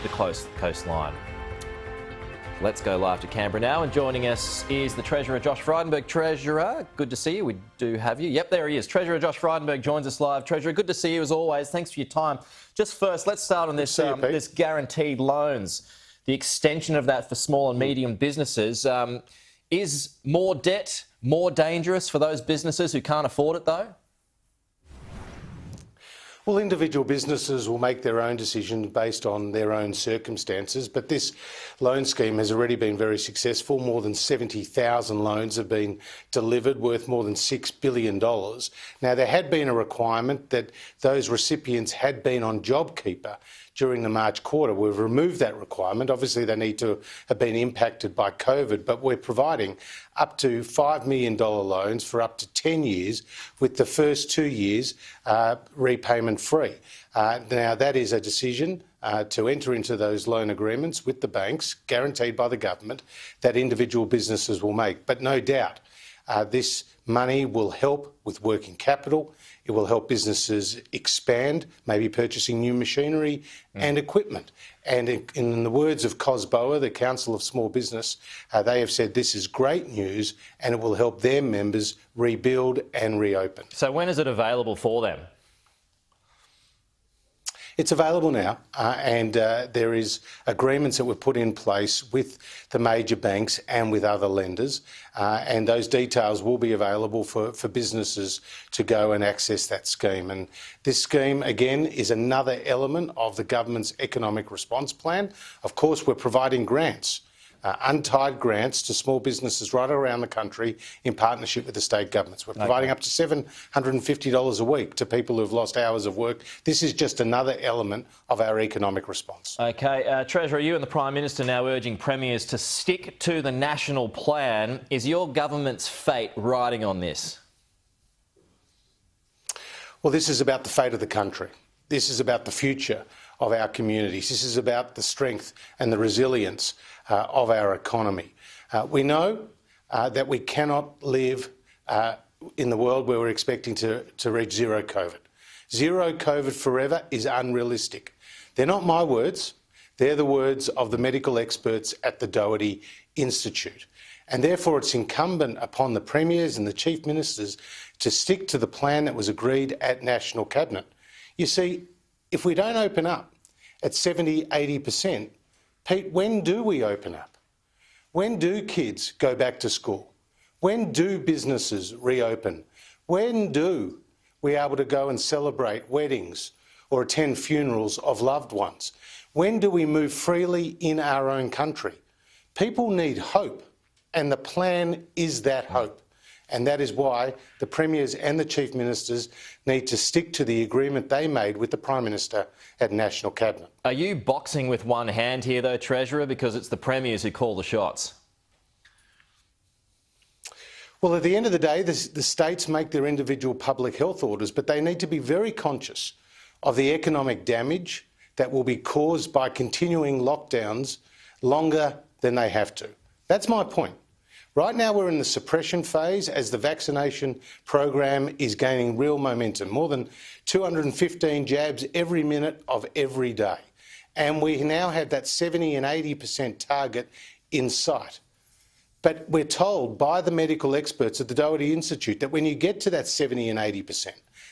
the coastline. Let's go live to Canberra now, and joining us is the Treasurer, Josh Frydenberg. Treasurer, good to see you. We do have you. Yep, there he is. Treasurer Josh Frydenberg joins us live. Treasurer, good to see you as always. Thanks for your time. Just first, let's start on this, this guaranteed loans, the extension of that for small and medium businesses. Is more debt more dangerous for those businesses who can't afford it, though? Well, individual businesses will make their own decisions based on their own circumstances, but this loan scheme has already been very successful. More than 70,000 loans have been delivered, worth more than $6 billion. Now, there had been a requirement that those recipients had been on JobKeeper during the March quarter. We've removed that requirement. Obviously, they need to have been impacted by COVID, but we're providing up to $5 million loans for up to 10 years, with the first 2 years repayment free. Now, that is a decision to enter into those loan agreements with the banks, guaranteed by the government, that individual businesses will make. But no doubt, this money will help with working capital. It will help businesses expand, maybe purchasing new machinery and equipment. And in the words of COSBOA, the Council of Small Business, they have said this is great news and it will help their members rebuild and reopen. So when is it available for them? It's available now, and there is agreements that were put in place with the major banks and with other lenders, and those details will be available for businesses to go and access that scheme. And this scheme, again, is another element of the government's economic response plan. Of course, we're providing grants. Untied grants to small businesses right around the country in partnership with the state governments. We're providing up to $750 a week to people who've lost hours of work. This is just another element of our economic response. OK. Treasurer, you and the Prime Minister now urging premiers to stick to the national plan. Is your government's fate riding on this? Well, this is about the fate of the country. This is about the future of our communities. This is about the strength and the resilience of our economy. We know that we cannot live in the world where we're expecting to reach zero COVID. Zero COVID forever is unrealistic. They're not my words. They're the words of the medical experts at the Doherty Institute. And therefore, it's incumbent upon the premiers and the chief ministers to stick to the plan that was agreed at National Cabinet. You see, if we don't open up at 70, 80%, Pete, when do we open up? When do kids go back to school? When do businesses reopen? When do we able to go and celebrate weddings or attend funerals of loved ones? When do we move freely in our own country? People need hope, and the plan is that hope. And that is why the premiers and the chief ministers need to stick to the agreement they made with the Prime Minister at National Cabinet. Are you boxing with one hand here, though, Treasurer, because it's the premiers who call the shots? Well, at the end of the day, the states make their individual public health orders, but they need to be very conscious of the economic damage that will be caused by continuing lockdowns longer than they have to. That's my point. Right now we're in the suppression phase as the vaccination program is gaining real momentum. More than 215 jabs every minute of every day. And we now have that 70 and 80% target in sight. But we're told by the medical experts at the Doherty Institute that when you get to that 70 and 80%,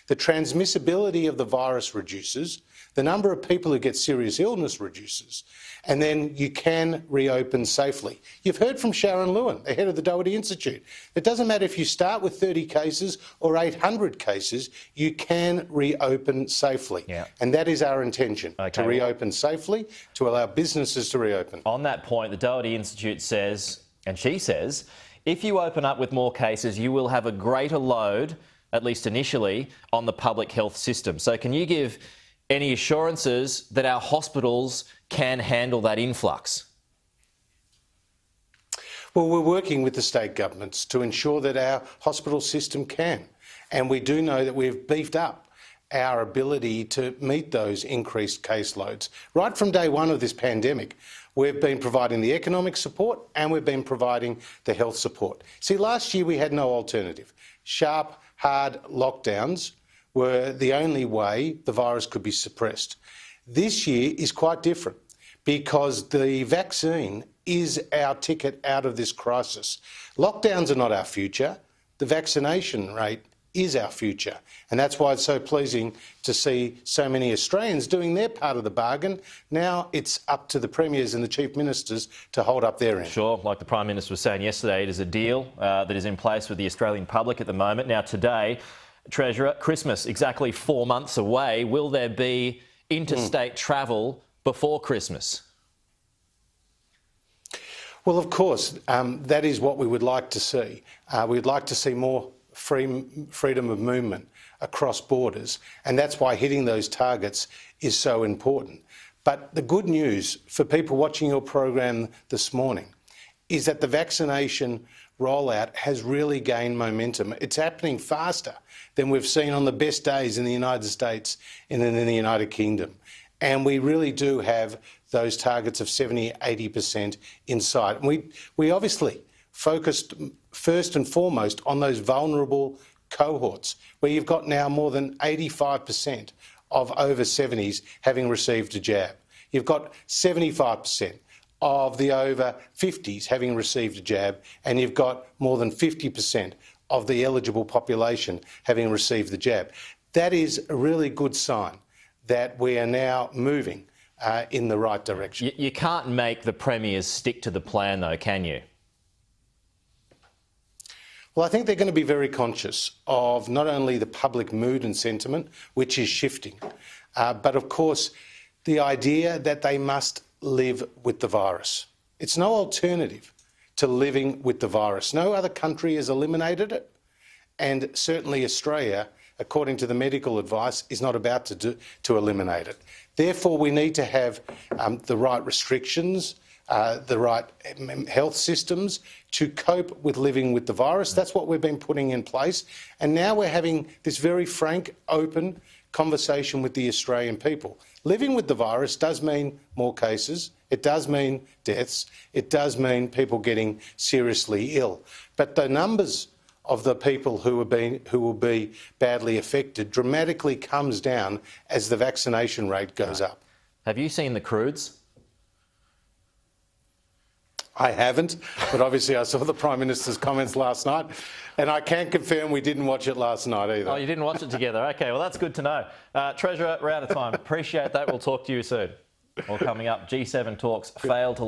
the transmissibility of the virus reduces, the number of people who get serious illness reduces, and then you can reopen safely. You've heard from Sharon Lewin, the head of the Doherty Institute. It doesn't matter if you start with 30 cases or 800 cases, you can reopen safely. Yeah. And that is our intention, to reopen safely, to allow businesses to reopen. On that point, the Doherty Institute says, and she says, if you open up with more cases, you will have a greater load, at least initially, on the public health system. So can you give any assurances that our hospitals can handle that influx? Well, we're working with the state governments to ensure that our hospital system can. And we do know that we've beefed up our ability to meet those increased caseloads. Right from day one of this pandemic, we've been providing the economic support and we've been providing the health support. See, last year we had no alternative. Sharp, hard lockdowns were the only way the virus could be suppressed. This year is quite different. because the vaccine is our ticket out of this crisis. Lockdowns are not our future. The vaccination rate is our future. And that's why it's so pleasing to see so many Australians doing their part of the bargain. Now it's up to the premiers and the chief ministers to hold up their end. Sure, like the Prime Minister was saying yesterday, it is a deal that is in place with the Australian public at the moment. Now today, Treasurer, Christmas exactly 4 months away. Will there be interstate travel before Christmas? Well, of course, that is what we would like to see. We'd like to see more freedom of movement across borders, and that's why hitting those targets is so important. But the good news for people watching your program this morning is that the vaccination rollout has really gained momentum. It's happening faster than we've seen on the best days in the United States and in the United Kingdom. And we really do have those targets of 70, 80% in sight. And we obviously focused first and foremost on those vulnerable cohorts, where you've got now more than 85% of over 70s having received a jab. You've got 75% of the over 50s having received a jab, and you've got more than 50% of the eligible population having received the jab. That is a really good sign that we are now moving in the right direction. You can't make the premiers stick to the plan though, can you? Well, I think they're going to be very conscious of not only the public mood and sentiment, which is shifting, but of course the idea that they must live with the virus. It's no alternative to living with the virus. No other country has eliminated it, and certainly Australia, according to the medical advice, is not about to eliminate it. Therefore, we need to have the right restrictions, the right health systems to cope with living with the virus. That's what we've been putting in place. And now we're having this very frank, open conversation with the Australian people. Living with the virus does mean more cases. It does mean deaths. It does mean people getting seriously ill. But the numbers of the people who will be badly affected dramatically comes down as the vaccination rate goes up. Have you seen the crudes? I haven't, but obviously I saw the Prime Minister's comments last night, and I can confirm we didn't watch it last night either. Oh, you didn't watch it together? Okay, well, that's good to know. Treasurer, we're out of time. Appreciate that. We'll talk to you soon. All coming up, G7 talks fail to